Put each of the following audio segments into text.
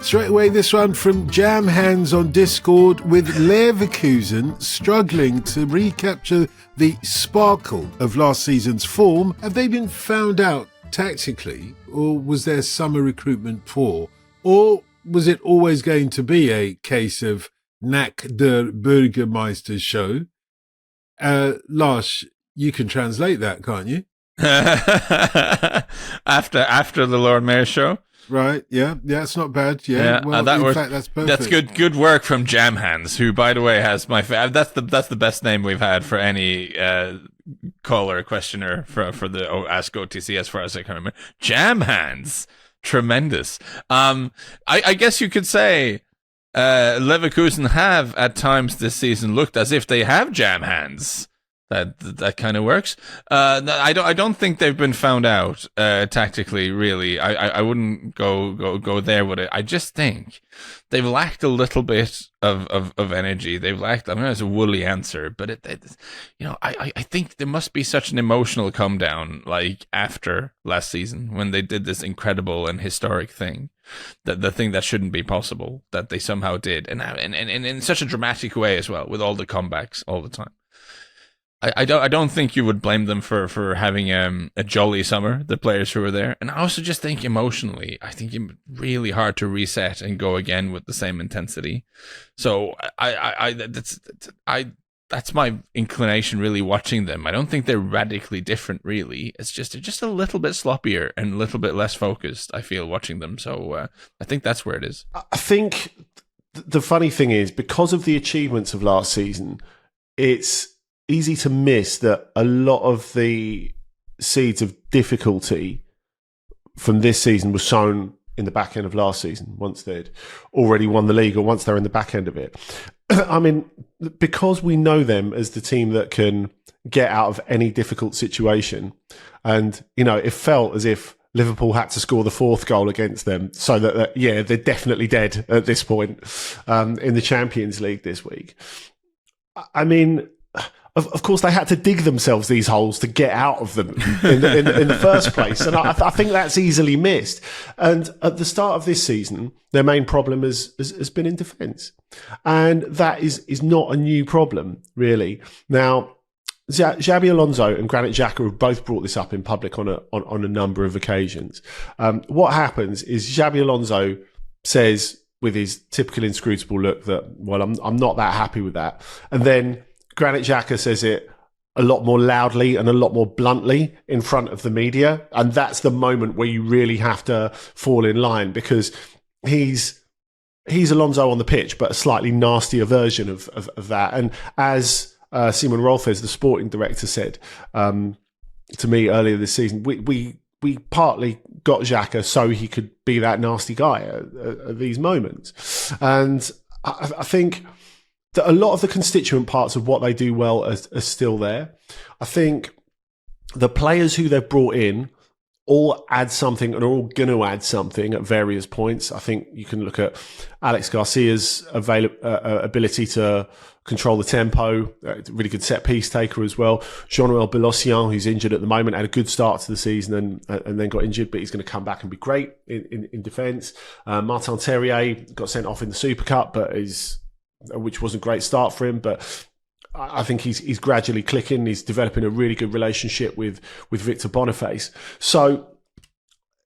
Straight away, this one from Jam Hands on Discord. With Leverkusen struggling to recapture the sparkle of last season's form, have they been found out tactically, or was their summer recruitment poor? Or was it always going to be a case of Nack der Bürgermeister show? Lars, you can translate that, can't you? after the Lord Mayor show? Right, yeah, it's not bad. Yeah, well, in fact, that's perfect. That's good work from Jam Hands, who, by the way, has my that's the best name we've had for any caller, questioner for the Ask OTC, as far as I can remember. Jam Hands, tremendous. I guess you could say Leverkusen have at times this season looked as if they have jam hands. That kind of works. I don't think they've been found out tactically. Really, I wouldn't go there with it. I just think they've lacked a little bit of energy. They've lacked. I mean, it's a woolly answer, but I think there must be such an emotional come down, like after last season when they did this incredible and historic thing, that the thing that shouldn't be possible, that they somehow did, and in such a dramatic way as well, with all the comebacks all the time. I don't think you would blame them for having a jolly summer, the players who were there. And I also just think emotionally, I think it's really hard to reset and go again with the same intensity. So that's my inclination really watching them. I don't think they're radically different really. It's just they're just a little bit sloppier and a little bit less focused, I feel, watching them. So I think that's where it is. I think the funny thing is, because of the achievements of last season, it's easy to miss that a lot of the seeds of difficulty from this season was sown in the back end of last season, once they'd already won the league or once they're in the back end of it. I mean, because we know them as the team that can get out of any difficult situation, and, it felt as if Liverpool had to score the fourth goal against them, so that they're definitely dead at this point in the Champions League this week. I mean, Of course, they had to dig themselves these holes to get out of them in the first place. And I think that's easily missed. And at the start of this season, their main problem has been in defence. And that is not a new problem, really. Now, Xabi Alonso and Granit Xhaka have both brought this up in public on a number of occasions. What happens is Xabi Alonso says, with his typical inscrutable look, that, well, I'm not that happy with that. And then Granit Xhaka says it a lot more loudly and a lot more bluntly in front of the media. And that's the moment where you really have to fall in line, because he's Alonso on the pitch, but a slightly nastier version of that. And as Simon Rolfes, the sporting director, said to me earlier this season, we partly got Xhaka so he could be that nasty guy at these moments. And I think that a lot of the constituent parts of what they do well are still there. I think the players who they've brought in all add something and are all going to add something at various points. I think you can look at Alex Garcia's ability to control the tempo, really good set-piece taker as well. Jean-Noel Belocian, who's injured at the moment, had a good start to the season and then got injured, but he's going to come back and be great in defence. Martin Terrier got sent off in the Super Cup, which was a great start for him, but I think he's gradually clicking. He's developing a really good relationship with Victor Boniface. So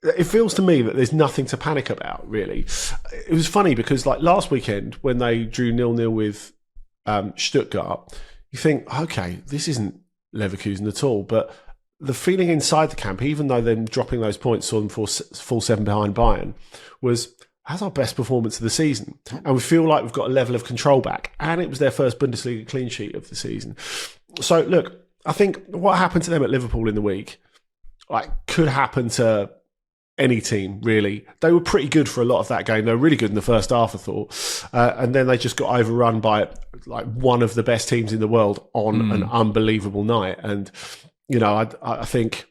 it feels to me that there's nothing to panic about, really. It was funny because, like, last weekend when they drew 0-0 with Stuttgart, you think, okay, this isn't Leverkusen at all. But the feeling inside the camp, even though them dropping those points saw them fall 7 behind Bayern, was, that's our best performance of the season. And we feel like we've got a level of control back. And it was their first Bundesliga clean sheet of the season. So, look, I think what happened to them at Liverpool in the week, could happen to any team, really. They were pretty good for a lot of that game. They were really good in the first half, I thought. And then they just got overrun by, one of the best teams in the world on an unbelievable night. And, I think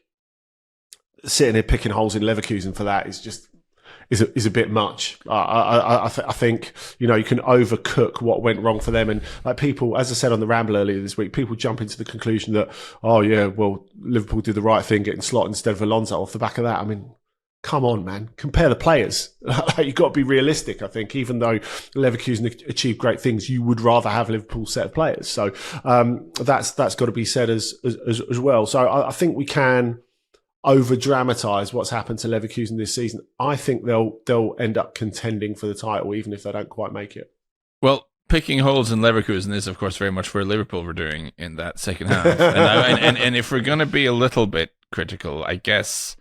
sitting here picking holes in Leverkusen for that is a bit much. I think, you can overcook what went wrong for them. And people, as I said on the Ramble earlier this week, people jump into the conclusion that, Liverpool did the right thing getting Slot instead of Alonso off the back of that. I mean, come on, man, compare the players. You've got to be realistic, I think. Even though Leverkusen achieved great things, you would rather have Liverpool's set of players. So that's got to be said as well. So I think we can over-dramatise what's happened to Leverkusen this season. I think they'll end up contending for the title, even if they don't quite make it. Well, picking holes in Leverkusen is, of course, very much where Liverpool were doing in that second half. and if we're going to be a little bit critical, I guess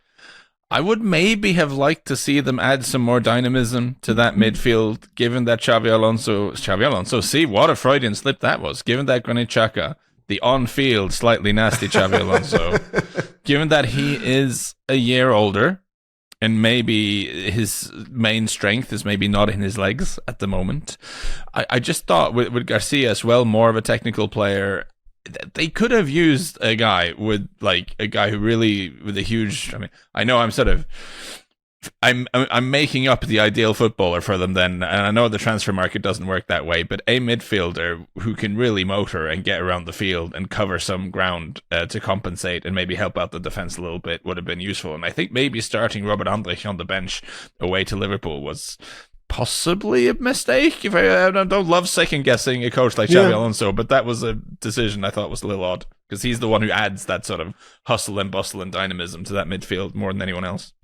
I would maybe have liked to see them add some more dynamism to that midfield, given that Xabi Alonso, see what a Freudian slip that was, given that Granit Xhaka, the on-field slightly nasty Xabi Alonso, given that he is a year older, and maybe his main strength is maybe not in his legs at the moment. I just thought with Garcia as well, more of a technical player, they could have used a guy who really, with a huge, I mean, I know I'm making up the ideal footballer for them then, and I know the transfer market doesn't work that way, but a midfielder who can really motor and get around the field and cover some ground to compensate and maybe help out the defence a little bit would have been useful. And I think maybe starting Robert Andrich on the bench away to Liverpool was possibly a mistake. If I don't love second guessing a coach like Xabi Alonso, but that was a decision I thought was a little odd, because he's the one who adds that sort of hustle and bustle and dynamism to that midfield more than anyone else.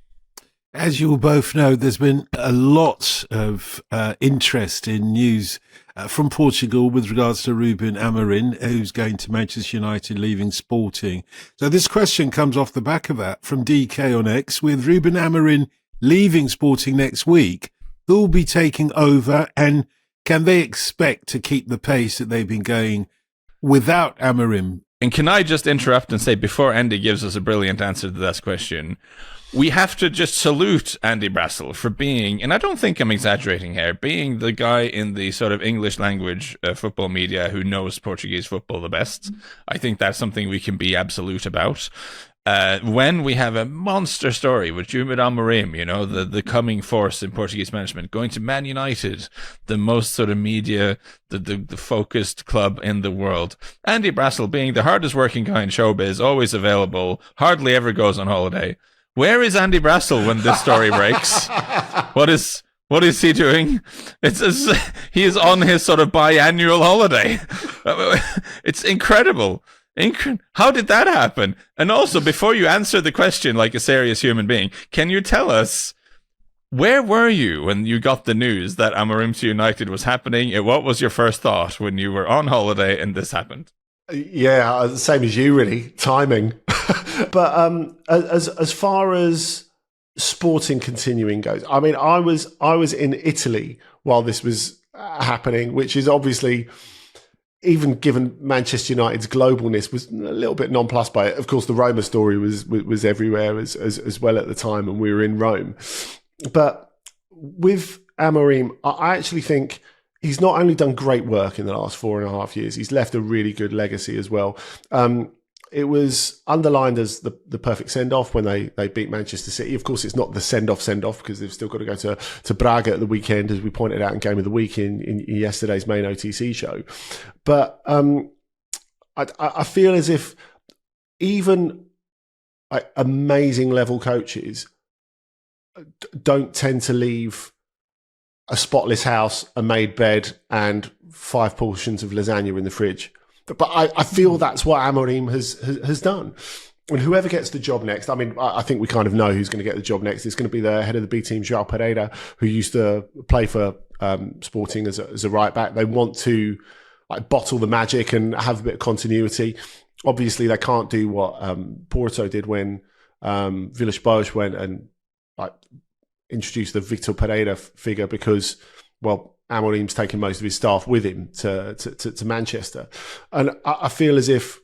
As you will both know, there's been a lot of interest in news from Portugal with regards to Rúben Amorim, who's going to Manchester United, leaving Sporting. So this question comes off the back of that from DK on X. With Rúben Amorim leaving Sporting next week, who will be taking over, and can they expect to keep the pace that they've been going without Amorim? And can I just interrupt and say, before Andy gives us a brilliant answer to this question, we have to just salute Andy Brassel for being, and I don't think I'm exaggerating here, being the guy in the sort of English language football media who knows Portuguese football the best. I think that's something we can be absolute about. When we have a monster story with Rúben Amorim, you know, the coming force in Portuguese management, going to Man United, the most sort of media, the focused club in the world. Andy Brassel being the hardest working guy in showbiz, always available, hardly ever goes on holiday. Where is Andy Brassel when this story breaks? What is he doing? He is on his sort of biannual holiday. It's incredible. How did that happen? And also, before you answer the question like a serious human being, can you tell us, where were you when you got the news that Amorim to United was happening? What was your first thought when you were on holiday and this happened? Yeah, the same as you, really. Timing. But as far as Sporting continuing goes, I mean, I was in Italy while this was happening, which is obviously, even given Manchester United's globalness, was a little bit nonplussed by it. Of course, the Roma story was everywhere as well at the time, and we were in Rome. But with Amorim, I actually think he's not only done great work in the last 4.5 years, he's left a really good legacy as well. It was underlined as the perfect send-off when they beat Manchester City. Of course, it's not the send-off because they've still got to go to Braga at the weekend, as we pointed out in Game of the Week in yesterday's main OTC show. But I feel as if even amazing level coaches don't tend to leave a spotless house, a made bed, and 5 portions of lasagna in the fridge. But I feel that's what Amorim has done. And whoever gets the job next, I mean, I think we kind of know who's going to get the job next. It's going to be the head of the B team, João Pereira, who used to play for Sporting as a right back. They want to bottle the magic and have a bit of continuity. Obviously, they can't do what Porto did when Villas-Boas went and introduced the Victor Pereira figure, because, well, Amorim's taken most of his staff with him to Manchester. And I feel as if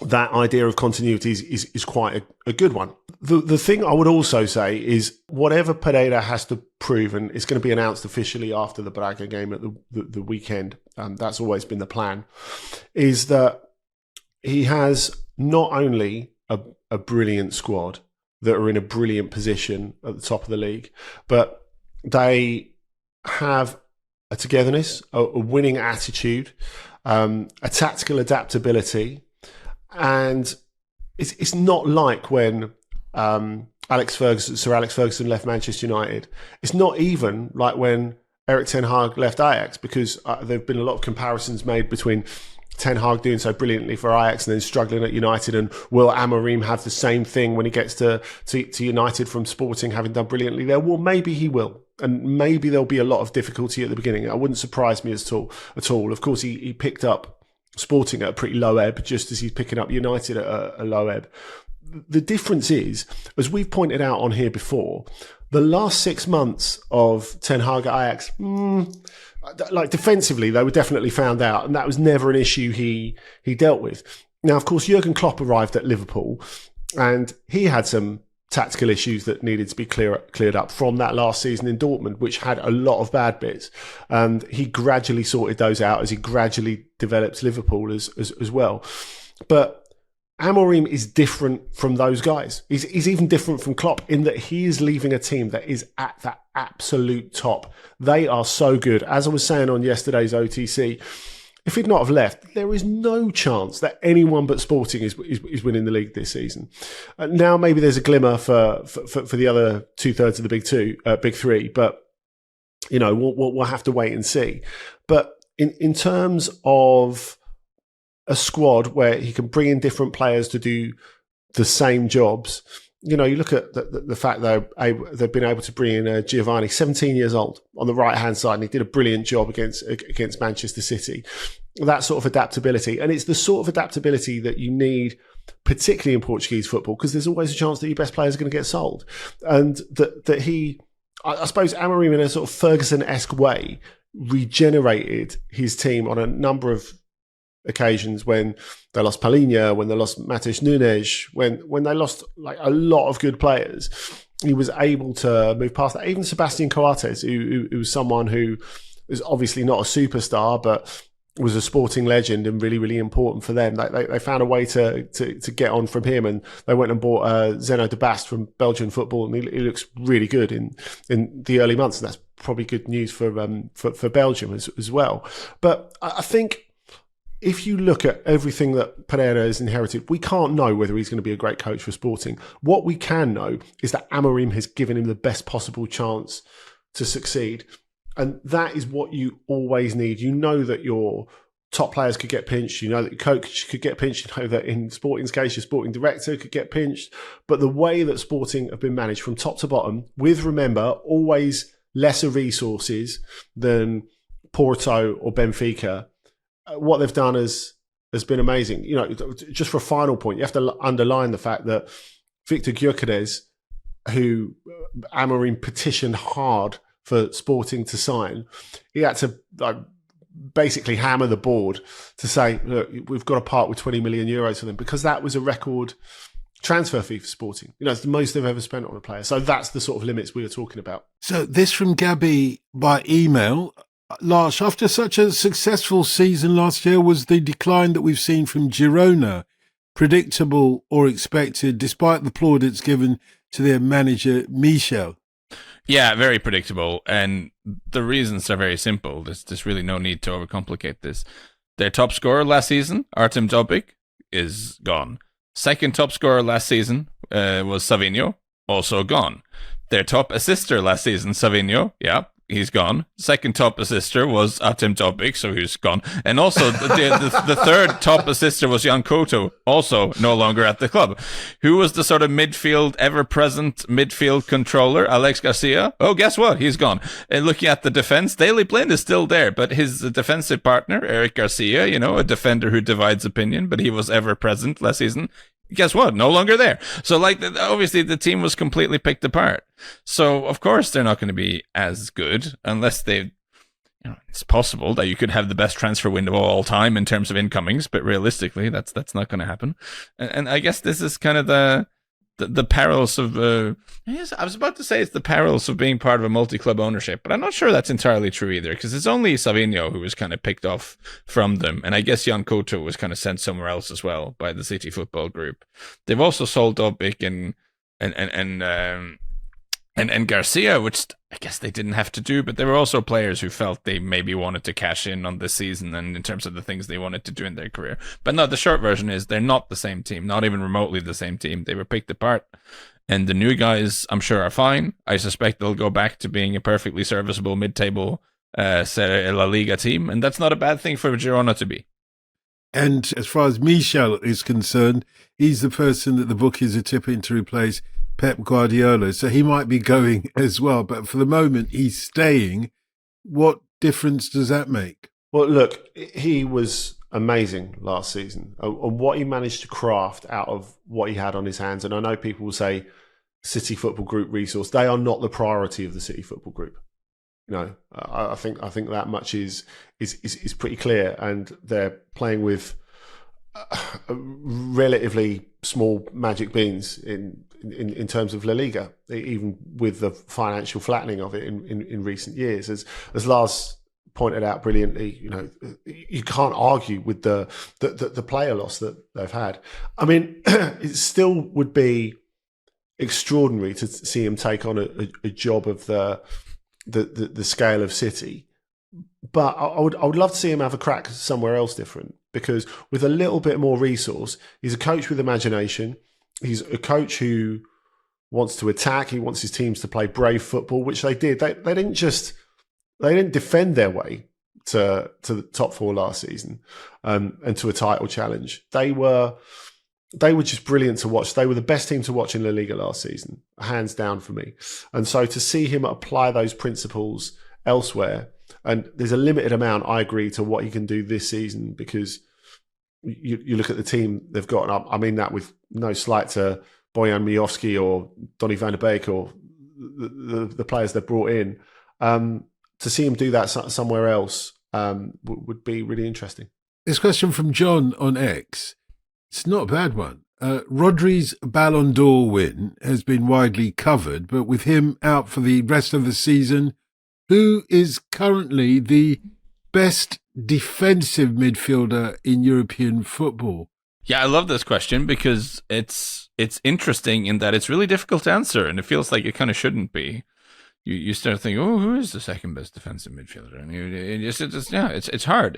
that idea of continuity is quite a good one. The thing I would also say is, whatever Pereira has to prove, and it's going to be announced officially after the Braga game at the weekend, that's always been the plan, is that he has not only a brilliant squad that are in a brilliant position at the top of the league, but they have a togetherness, a winning attitude, a tactical adaptability. And it's not like when Sir Alex Ferguson left Manchester United. It's not even like when Erik Ten Hag left Ajax, because there have been a lot of comparisons made between Ten Hag doing so brilliantly for Ajax and then struggling at United, and will Amorim have the same thing when he gets to United from Sporting, having done brilliantly there? Well, maybe he will, and maybe there'll be a lot of difficulty at the beginning. That wouldn't surprise me at all. Of course, he picked up Sporting at a pretty low ebb, just as he's picking up United at a low ebb. The difference is, as we've pointed out on here before, the last 6 months of Ten Hag at Ajax, like defensively, they were definitely found out, and that was never an issue he dealt with. Now, of course, Jurgen Klopp arrived at Liverpool, and he had some tactical issues that needed to be cleared up from that last season in Dortmund, which had a lot of bad bits. And he gradually sorted those out as he gradually developed Liverpool as well. But Amorim is different from those guys. He's even different from Klopp in that he is leaving a team that is at that absolute top. They are so good. As I was saying on yesterday's OTC, if he'd not have left, there is no chance that anyone but Sporting is winning the league this season. Now maybe there's a glimmer for the other 2/3 of the big three, but you know we'll have to wait and see. But in terms of a squad where he can bring in different players to do the same jobs, you know, you look at the fact that they've been able to bring in Giovanni, 17 years old, on the right-hand side, and he did a brilliant job against Manchester City. That sort of adaptability. And it's the sort of adaptability that you need, particularly in Portuguese football, because there's always a chance that your best players are going to get sold. And that he, I suppose Amorim, in a sort of Ferguson-esque way, regenerated his team on a number of occasions when they lost Palhinha, when they lost Matheus Nunes, when they lost like a lot of good players. He was able to move past that. Even Sebastian Coates, who was someone who is obviously not a superstar, but was a Sporting legend and really, really important for them. They found a way to get on from him, and they went and bought Zeno de Bast from Belgian football, and he looks really good in the early months, and that's probably good news for Belgium as well. But I think if you look at everything that Pereira has inherited, we can't know whether he's going to be a great coach for Sporting. What we can know is that Amorim has given him the best possible chance to succeed. And that is what you always need. You know that your top players could get pinched. You know that your coach could get pinched. You know that in Sporting's case, your sporting director could get pinched. But the way that Sporting have been managed from top to bottom, with, remember, always lesser resources than Porto or Benfica, what they've done has been amazing. You know, just for a final point, you have to underline the fact that Victor Gyökeres, who Amorim petitioned hard for Sporting to sign, he had to basically hammer the board to say, look, we've got to part with 20 million euros for them, because that was a record transfer fee for Sporting. You know, it's the most they've ever spent on a player. So that's the sort of limits we were talking about. So this from Gabby by email. Lars, after such a successful season last year, was the decline that we've seen from Girona predictable or expected, despite the plaudits given to their manager, Michel? Yeah, very predictable. And the reasons are very simple. There's really no need to overcomplicate this. Their top scorer last season, Artem Dovbyk, is gone. Second top scorer last season was Savinho, also gone. Their top assister last season, Savinho, yeah, he's gone. Second top assister was Artem Dovbyk, so he's gone. And also the third top assister was Jan Couto, also no longer at the club. Who was the sort of ever-present midfield controller? Alex Garcia? Oh, guess what? He's gone. And looking at the defense, Daley Blind is still there, but his defensive partner, Eric Garcia, you know, a defender who divides opinion, but he was ever-present last season. Guess what? No longer there. So, like, obviously the team was completely picked apart. So, of course, they're not going to be as good unless they, you know, it's possible that you could have the best transfer window of all time in terms of incomings, but realistically, that's not going to happen. And I guess this is kind of the perils of, yes, I was about to say it's the perils of being part of a multi-club ownership, but I'm not sure that's entirely true either, because it's only Savinho who was kind of picked off from them, and I guess Jan Couto was kind of sent somewhere else as well by the City Football Group. They've also sold Dovbyk and Garcia, which I guess they didn't have to do, but there were also players who felt they maybe wanted to cash in on this season and in terms of the things they wanted to do in their career. But no, the short version is they're not the same team, not even remotely the same team. They were picked apart. And the new guys, I'm sure, are fine. I suspect they'll go back to being a perfectly serviceable mid-table Serie A La Liga team, and that's not a bad thing for Girona to be. And as far as Michel is concerned, he's the person that the bookies are tipping to replace Pep Guardiola. So he might be going as well. But for the moment, he's staying. What difference does that make? Well, look, he was amazing last season. And what he managed to craft out of what he had on his hands. And I know people will say City Football Group resource. They are not the priority of the City Football Group. I think that much is pretty clear, and they're playing with relatively small magic beans in terms of La Liga, even with the financial flattening of it in recent years. As Lars pointed out brilliantly, you can't argue with the player loss that they've had. I mean, it still would be extraordinary to see him take on a job of the scale of City, but I would love to see him have a crack somewhere else different, because with a little bit more resource, he's a coach with imagination. He's a coach who wants to attack. He wants his teams to play brave football, which they did. They didn't defend their way to the top four last season and to a title challenge. They were just brilliant to watch. They were the best team to watch in La Liga last season, hands down for me. And so to see him apply those principles elsewhere, and there's a limited amount, I agree, to what he can do this season, because you look at the team they've got, and I mean that with no slight to Bojan Miovski or Donny van der Beek or the players they've brought in. To see him do that somewhere else would be really interesting. This question from John on X. It's not a bad one. Rodri's Ballon d'Or win has been widely covered, but with him out for the rest of the season, who is currently the best defensive midfielder in European football? Yeah, I love this question because it's interesting in that it's really difficult to answer, and it feels like it kind of shouldn't be. You start thinking, oh, who is the second best defensive midfielder? And it's hard.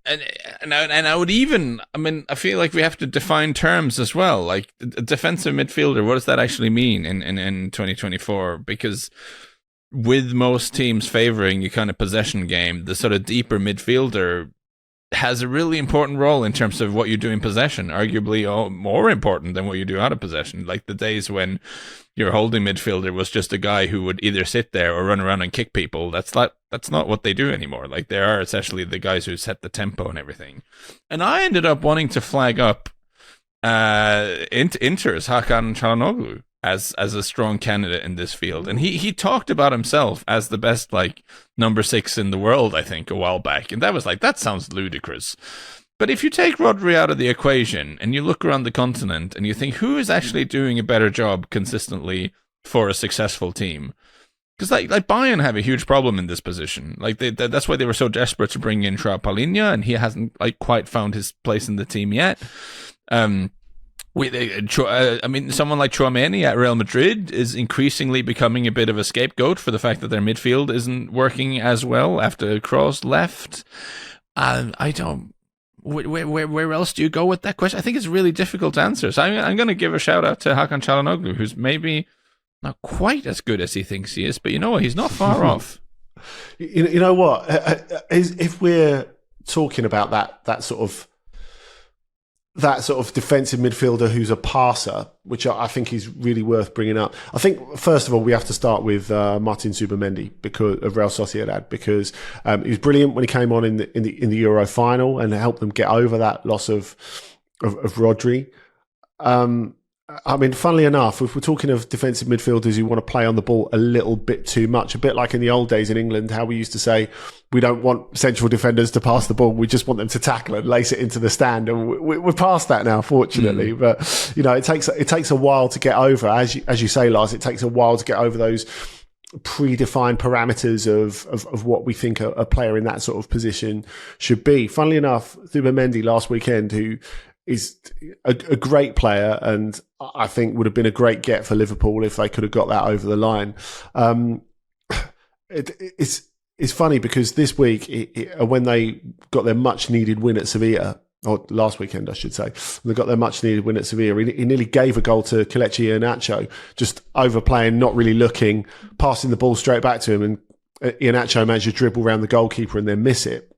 And I would even, I feel like we have to define terms as well. Like a defensive midfielder, what does that actually mean in 2024? Because with most teams favoring the kind of possession game, the sort of deeper midfielder has a really important role in terms of what you do in possession, arguably more important than what you do out of possession. Like the days when your holding midfielder was just a guy who would either sit there or run around and kick people. That's not what they do anymore. Like they are essentially the guys who set the tempo and everything. And I ended up wanting to flag up Inter's Hakan Çalhanoğlu as a strong candidate in this field. And he talked about himself as the best number 6 in the world, I think, a while back. And that was that sounds ludicrous. But if you take Rodri out of the equation and you look around the continent and you think who is actually doing a better job consistently for a successful team? Because Bayern have a huge problem in this position. That's why they were so desperate to bring in Joao Palhinha, and he hasn't quite found his place in the team yet. Someone like Tchouaméni at Real Madrid is increasingly becoming a bit of a scapegoat for the fact that their midfield isn't working as well after Kroos left. Where else do you go with that question? I think it's really difficult to answer. So I'm going to give a shout out to Hakan Çalhanoğlu, who's maybe not quite as good as he thinks he is, but you know what? He's not far off. You know what? If we're talking about that sort of defensive midfielder who's a passer, which I think is really worth bringing up. I think, first of all, we have to start with Martin Zubimendi of Real Sociedad, because he was brilliant when he came on in the Euro final and helped them get over that loss of Rodri. Funnily enough, if we're talking of defensive midfielders who want to play on the ball a little bit too much, a bit like in the old days in England, how we used to say, we don't want central defenders to pass the ball. We just want them to tackle and lace it into the stand. And we're past that now, fortunately. But, it takes a while to get over. As you say, Lars, it takes a while to get over those predefined parameters of what we think a player in that sort of position should be. Funnily enough, Zubimendi last weekend, who is a great player and I think would have been a great get for Liverpool if they could have got that over the line. It's funny because this week, when they got their much needed win at Sevilla, or last weekend, I should say. They got their much-needed win at Sevilla. He nearly gave a goal to Kelechi Iheanacho, just overplaying, not really looking, passing the ball straight back to him, and Iheanacho managed to dribble around the goalkeeper and then miss it.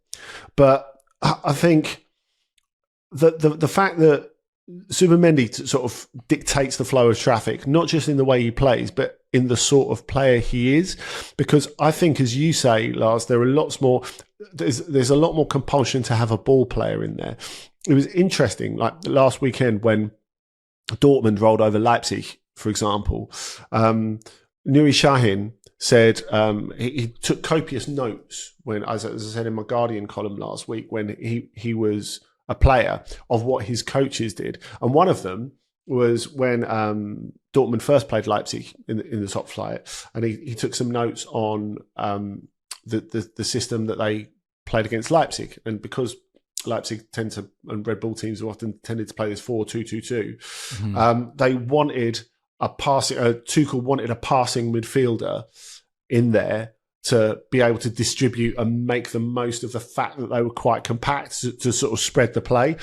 But I think that the fact that Zubimendi sort of dictates the flow of traffic, not just in the way he plays, but in the sort of player he is. Because I think, as you say, Lars, there are lots more. There's a lot more compulsion to have a ball player in there. It was interesting, like last weekend when Dortmund rolled over Leipzig, for example. Nuri Sahin said he took copious notes when, as I said in my Guardian column last week, when he was a player, of what his coaches did. And one of them was when Dortmund first played Leipzig in the top flight, and he took some notes on the system that they played against Leipzig. And because Leipzig and Red Bull teams often tended to play this 4-2-2-2, they wanted Tuchel wanted a passing midfielder in there to be able to distribute and make the most of the fact that they were quite compact to sort of spread the play.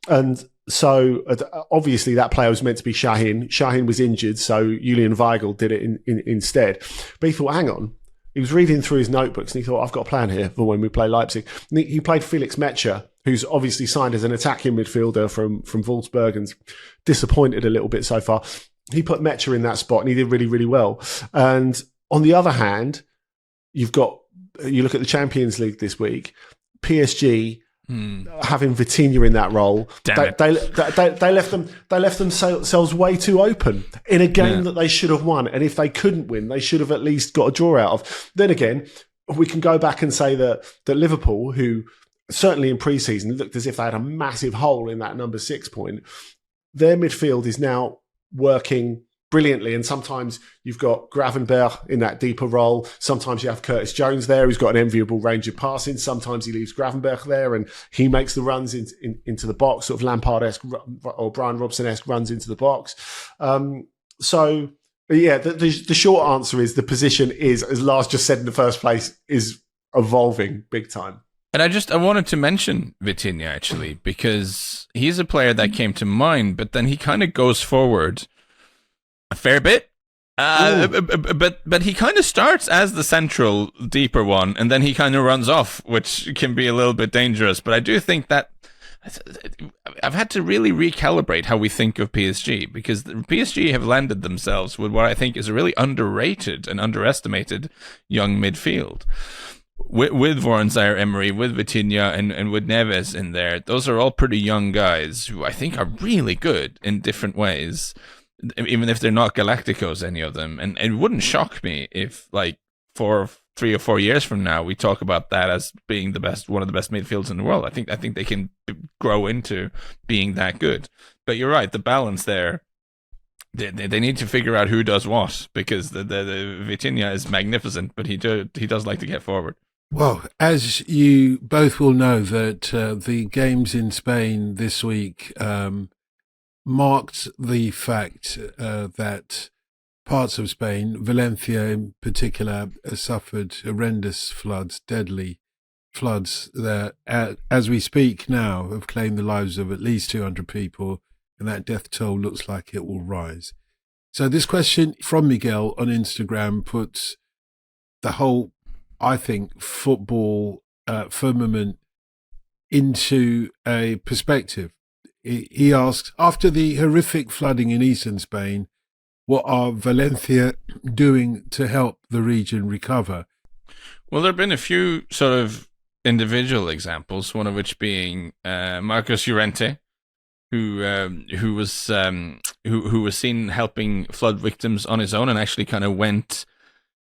And so obviously that player was meant to be Sahin. Sahin was injured, so Julian Weigl did it instead. But he thought, hang on. He was reading through his notebooks and he thought, I've got a plan here for when we play Leipzig. And he played Felix Metscher, who's obviously signed as an attacking midfielder from Wolfsburg and disappointed a little bit so far. He put Metscher in that spot and he did really, really well. And on the other hand, you look at the Champions League this week, PSG having Vitinha in that role. They left themselves way too open in a game that they should have won. And if they couldn't win, they should have at least got a draw out of. Then again, we can go back and say that Liverpool, who certainly in pre-season looked as if they had a massive hole in that number 6 point, their midfield is now working brilliantly. And sometimes you've got Gravenberch in that deeper role. Sometimes you have Curtis Jones there, who's got an enviable range of passing. Sometimes he leaves Gravenberch there and he makes the runs into the box, sort of Lampard-esque or Brian Robson-esque runs into the box. So, yeah, the short answer is the position is, as Lars just said in the first place, is evolving big time. And I wanted to mention Vitinha, actually, because he's a player that came to mind, but then he kind of goes forward a fair bit. But he kind of starts as the central, deeper one, and then he kind of runs off, which can be a little bit dangerous. But I do think that I've had to really recalibrate how we think of PSG, because the PSG have landed themselves with what I think is a really underrated and underestimated young midfield. With Warren Zaire-Emery, with Vitinha, and with Neves in there. Those are all pretty young guys who I think are really good in different ways, even if they're not Galacticos, any of them. And it wouldn't shock me if, like, 3 or 4 years from now, we talk about that as being one of the best midfields in the world. I think they can grow into being that good. But you're right, the balance there, they need to figure out who does what, because the Vitinha is magnificent, but he does like to get forward. Well, as you both will know, that the games in Spain this week marked the fact that parts of Spain, Valencia in particular, suffered horrendous floods, deadly floods that, as we speak now, have claimed the lives of at least 200 people, and that death toll looks like it will rise. So this question from Miguel on Instagram puts the whole, I think, football firmament into a perspective. He asks, after the horrific flooding in eastern Spain, what are Valencia doing to help the region recover? Well, there have been a few sort of individual examples, one of which being Marcos Llorente, who was seen helping flood victims on his own, and actually kind of went.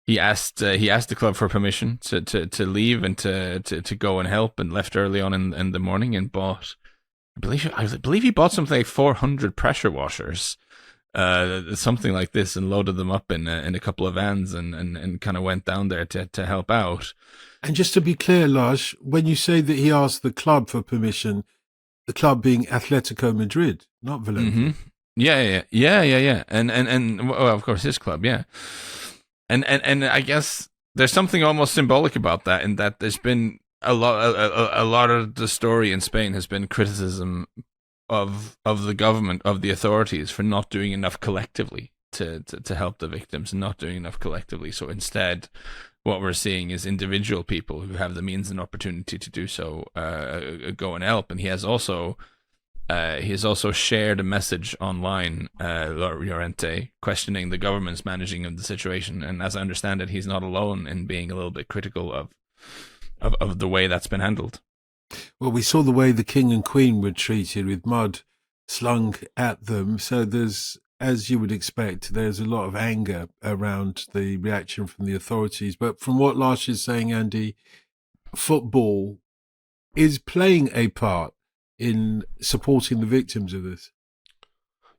He asked the club for permission to leave and to go and help, and left early on in the morning and bought. I believe he bought something like 400 pressure washers, something like this, and loaded them up in a couple of vans and kind of went down there to help out. And just to be clear, Lars, when you say that he asked the club for permission, the club being Atletico Madrid, not Valencia. Mm-hmm. Yeah. And well, of course his club, yeah. And I guess there's something almost symbolic about that, in that there's been a lot of the story in Spain has been criticism of the government, of the authorities, for not doing enough collectively to help the victims, and not doing enough collectively. So instead, what we're seeing is individual people who have the means and opportunity to do so go and help. And he has also shared a message online, Llorente, questioning the government's managing of the situation. And as I understand it, he's not alone in being a little bit critical of the way that's been handled. Well, we saw the way the King and Queen were treated, with mud slung at them. So there's, as you would expect, there's a lot of anger around the reaction from the authorities. But from what Lars is saying, Andy, football is playing a part in supporting the victims of this.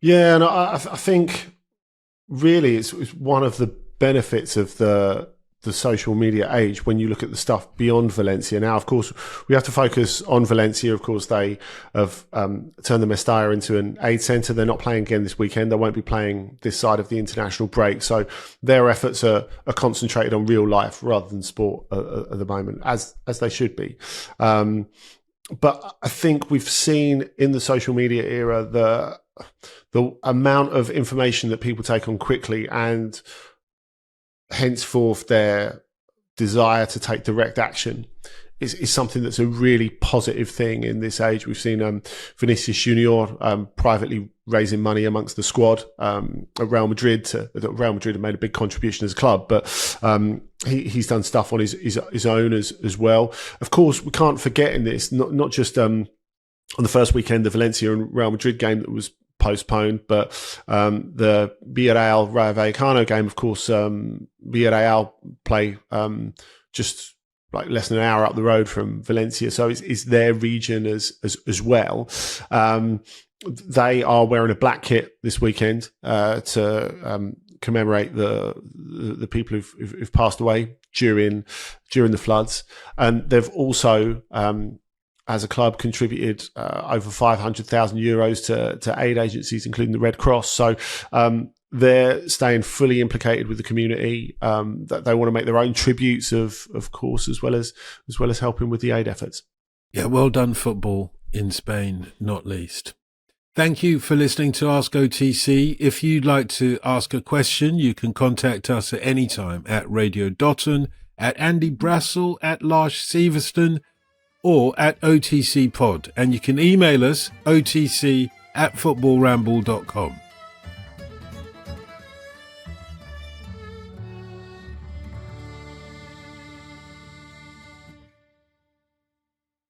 Yeah, and I think really it's one of the benefits of the social media age when you look at the stuff beyond Valencia. Now, of course, we have to focus on Valencia. Of course, they have turned the Mestalla into an aid centre. They're not playing again this weekend. They won't be playing this side of the international break. So their efforts are concentrated on real life rather than sport at the moment, as they should be. But I think we've seen in the social media era the amount of information that people take on quickly, and henceforth their desire to take direct action is something that's a really positive thing in this age. We've seen Vinicius Junior privately raising money amongst the squad at Real Madrid. Real Madrid have made a big contribution as a club, but he's done stuff on his own as well. Of course, we can't forget in this, not just on the first weekend, the Valencia and Real Madrid game that was postponed, but the Villarreal Rayo Vallecano game, of course, Villarreal play just like less than an hour up the road from Valencia, so it's their region as well. They are wearing a black kit this weekend to commemorate the people who've passed away during the floods, and they've also as a club contributed over 500,000 euros to aid agencies, including the Red Cross. So they're staying fully implicated with the community. That they want to make their own tributes, of course, as well as helping with the aid efforts. Yeah, well done, football in Spain, not least. Thank you for listening to Ask OTC. If you'd like to ask a question, you can contact us at any time at Radio Dotun, at Andy Brassel, at Lars Sivertsen, or at OTC Pod. And you can email us, otc@footballramble.com.